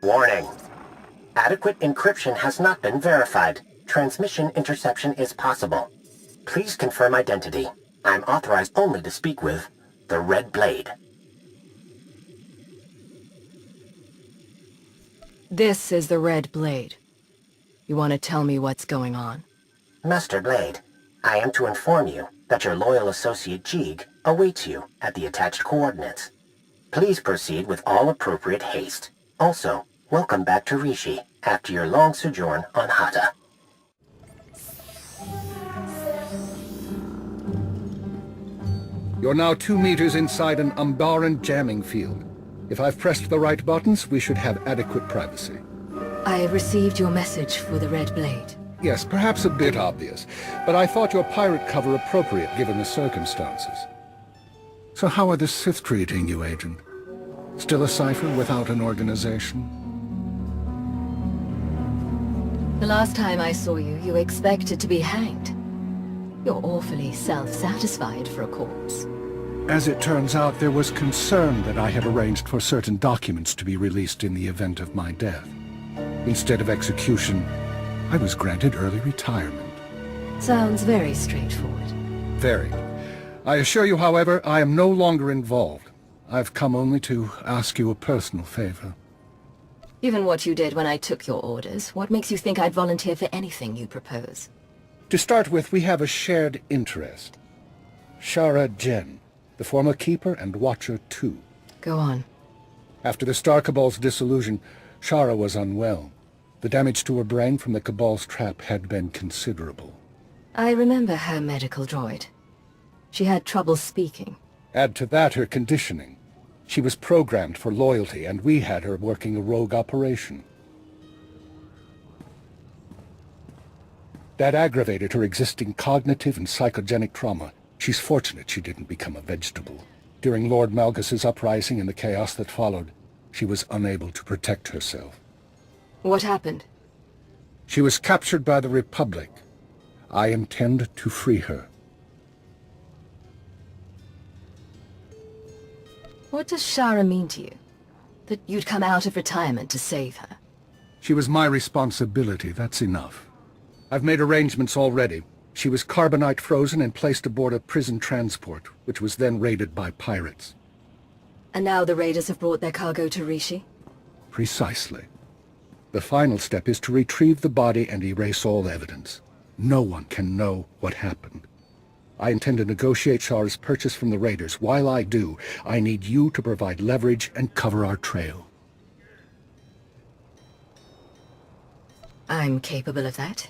Warning. Adequate encryption has not been verified. Transmission interception is possible. Please confirm identity. I'm authorized only to speak with the Red Blade. This is the Red Blade. You want to tell me what's going on? Master Blade, I am to inform you that your loyal associate Jeeg awaits you at the attached coordinates. Please proceed with all appropriate haste. Also, welcome back to Rishi after your long sojourn on Hata. You're now 2 meters inside an Umbaran jamming field. If I've pressed the right buttons, we should have adequate privacy. I have received your message for the Red Blade. Yes, perhaps a bit obvious, but I thought your pirate cover appropriate given the circumstances. So how are the Sith treating you, Agent? Still a cipher without an organization? The last time I saw you, you expected to be hanged. You're awfully self-satisfied for a corpse. As it turns out, there was concern that I had arranged for certain documents to be released in the event of my death. Instead of execution, I was granted early retirement. Sounds very straightforward. Very. I assure you, however, I am no longer involved. I've come only to ask you a personal favor. Given what you did when I took your orders, what makes you think I'd volunteer for anything you propose? To start with, we have a shared interest. Shara Jen, the former Keeper and Watcher too. Go on. After the Star Cabal's dissolution, Shara was unwell. The damage to her brain from the Cabal's trap had been considerable. I remember her medical droid. She had trouble speaking. Add to that her conditioning. She was programmed for loyalty, and we had her working a rogue operation. That aggravated her existing cognitive and psychogenic trauma. She's fortunate she didn't become a vegetable. During Lord Malgus's uprising and the chaos that followed, she was unable to protect herself. What happened? She was captured by the Republic. I intend to free her. What does Shara mean to you? That you'd come out of retirement to save her? She was my responsibility, that's enough. I've made arrangements already. She was carbonite frozen and placed aboard a prison transport, which was then raided by pirates. And now the raiders have brought their cargo to Rishi? Precisely. The final step is to retrieve the body and erase all evidence. No one can know what happened. I intend to negotiate Shara's purchase from the raiders. While I do, I need you to provide leverage and cover our trail. I'm capable of that.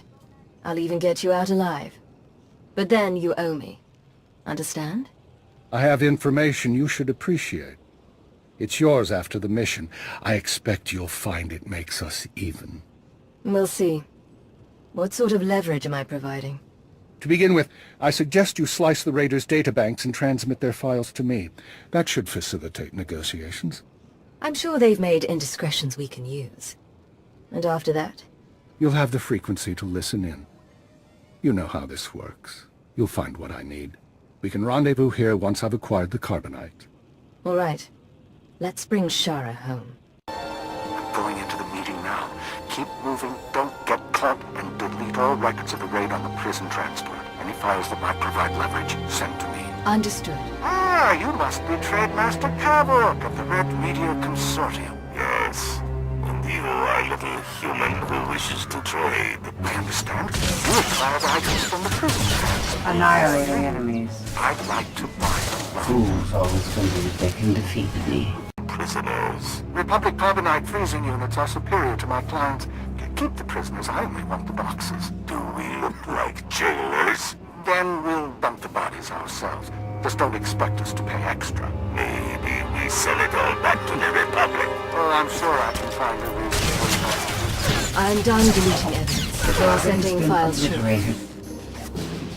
I'll even get you out alive. But then you owe me. Understand? I have information you should appreciate. It's yours after the mission. I expect you'll find it makes us even. We'll see. What sort of leverage am I providing? To begin with, I suggest you slice the raiders' databanks and transmit their files to me. That should facilitate negotiations. I'm sure they've made indiscretions we can use. And after that? You'll have the frequency to listen in. You know how this works. You'll find what I need. We can rendezvous here once I've acquired the carbonite. All right. Let's bring Shara home. I'm going into the meeting now. Keep moving, don't get caught, and delete all records of the raid on the prison transport. Any files that might provide leverage, send to me. Understood. Ah, you must be Trade Master Kavok of the Red Media Consortium. Yes. And you are a little human who wishes to trade. I understand. You acquired items from the prison transport. Annihilating enemies. I'd like to buy them. Fools always believe they can defeat me. Prisoners. Republic carbonite freezing units are superior to my clients. Keep the prisoners, I only want the boxes. Do we look like jailers? Then we'll dump the bodies ourselves. Just don't expect us to pay extra. Maybe we sell it all back to the Republic. Oh, I'm sure I can find a reason for that. I'm done deleting evidence. You're sending files obliterated.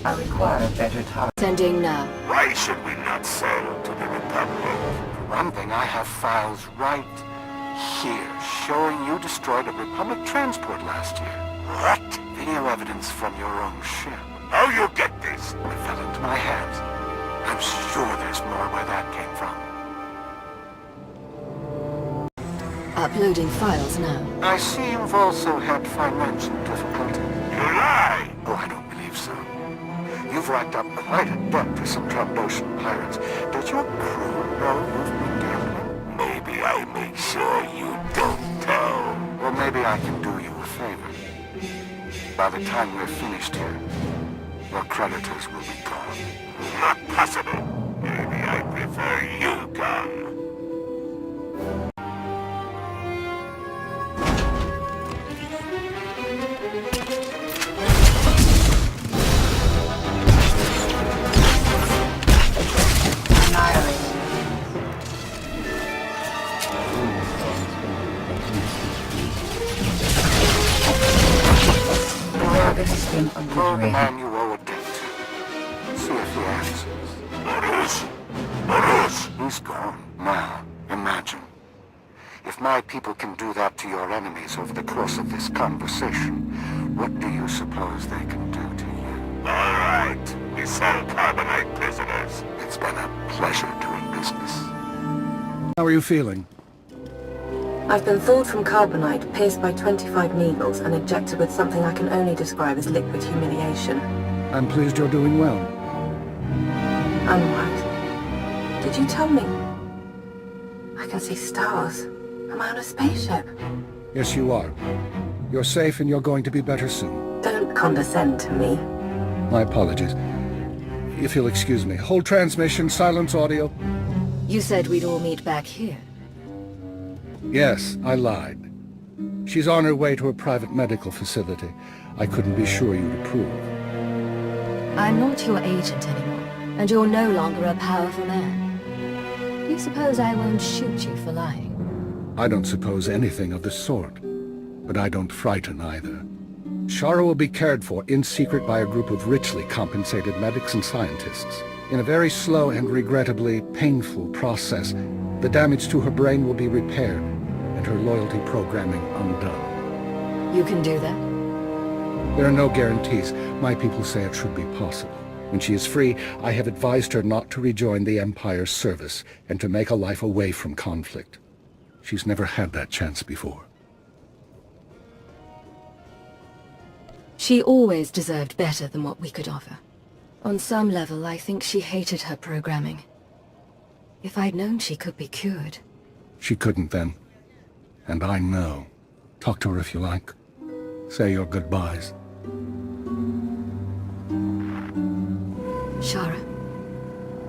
I require better target. Sending now. Why should we not sell to the Republic? For one thing, I have files right here showing you destroyed a Republic transport last year. What? Video evidence from your own ship. How you get this? It fell into my hands. I'm sure there's more where that came from. A uploading files now. I see you've also had financial difficulty. You lie! Oh, I don't believe so. You've racked up quite a debt to some Trandoshan pirates. Does your crew know you've been gambling? Maybe I make sure you don't tell. Or maybe I can do you a favor. By the time we're finished here, your creditors will be gone. Not possible. Maybe I prefer you gone. Call the man you owe a debt to. See if he answers. Morus! He's gone. Now, imagine. If my people can do that to your enemies over the course of this conversation, what do you suppose they can do to you? All right. We sell carbonite prisoners. It's been a pleasure doing business. How are you feeling? I've been thawed from carbonite, pierced by 25 needles, and injected with something I can only describe as liquid humiliation. I'm pleased you're doing well. I'm right. Did you tell me? I can see stars. Am I on a spaceship? Yes, you are. You're safe and you're going to be better soon. Don't condescend to me. My apologies. If you'll excuse me. Hold transmission, silence audio. You said we'd all meet back here. Yes, I lied. She's on her way to a private medical facility. I couldn't be sure you'd approve. I'm not your agent anymore, and you're no longer a powerful man. Do you suppose I won't shoot you for lying? I don't suppose anything of the sort. But I don't frighten either. Shara will be cared for in secret by a group of richly compensated medics and scientists. In a very slow and regrettably painful process, the damage to her brain will be repaired, and her loyalty programming undone. You can do that? There are no guarantees. My people say it should be possible. When she is free, I have advised her not to rejoin the Empire's service, and to make a life away from conflict. She's never had that chance before. She always deserved better than what we could offer. On some level, I think she hated her programming. If I'd known she could be cured. She couldn't then. And I know. Talk to her if you like. Say your goodbyes. Shara,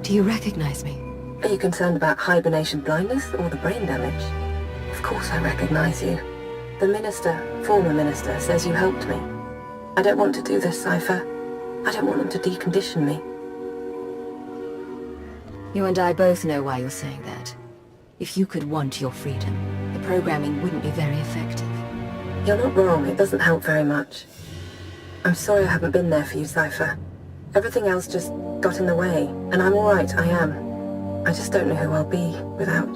do you recognize me? Are you concerned about hibernation blindness or the brain damage? Of course I recognize you. The minister, former minister, says you helped me. I don't want to do this, Cypher. I don't want them to decondition me. You and I both know why you're saying that. If you could want your freedom, the programming wouldn't be very effective. You're not wrong, it doesn't help very much. I'm sorry I haven't been there for you, Cypher. Everything else just got in the way, and I'm alright, I am. I just don't know who I'll be without.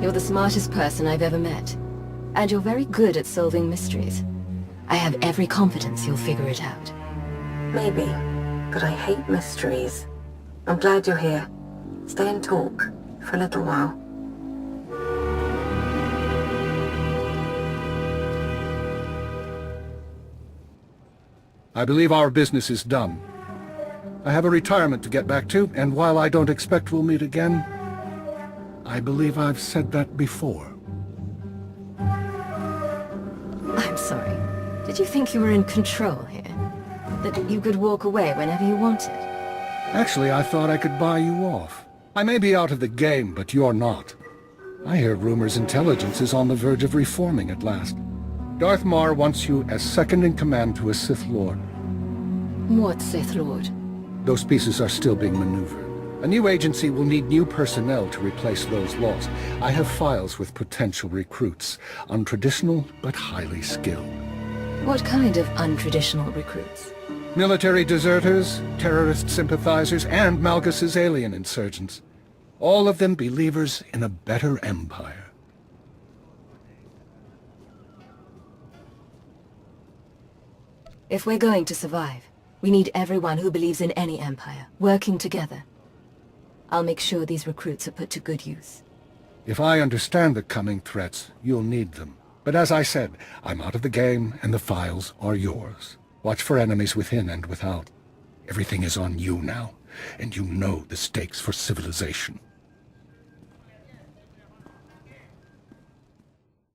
You're the smartest person I've ever met. And you're very good at solving mysteries. I have every confidence you'll figure it out. Maybe, but I hate mysteries. I'm glad you're here. Stay and talk for a little while. I believe our business is done. I have a retirement to get back to, and while I don't expect we'll meet again, I believe I've said that before. I'm sorry. Did you think you were in control here? That you could walk away whenever you wanted? Actually, I thought I could buy you off. I may be out of the game, but you're not. I hear rumors intelligence is on the verge of reforming at last. Darth Mar wants you as second-in-command to a Sith Lord. What Sith Lord? Those pieces are still being maneuvered. A new agency will need new personnel to replace those lost. I have files with potential recruits, untraditional but highly skilled. What kind of untraditional recruits? Military deserters, terrorist sympathizers, and Malgus's alien insurgents. All of them believers in a better empire. If we're going to survive, we need everyone who believes in any empire, working together. I'll make sure these recruits are put to good use. If I understand the coming threats, you'll need them. But as I said, I'm out of the game, and the files are yours. Watch for enemies within and without. Everything is on you now, and you know the stakes for civilization.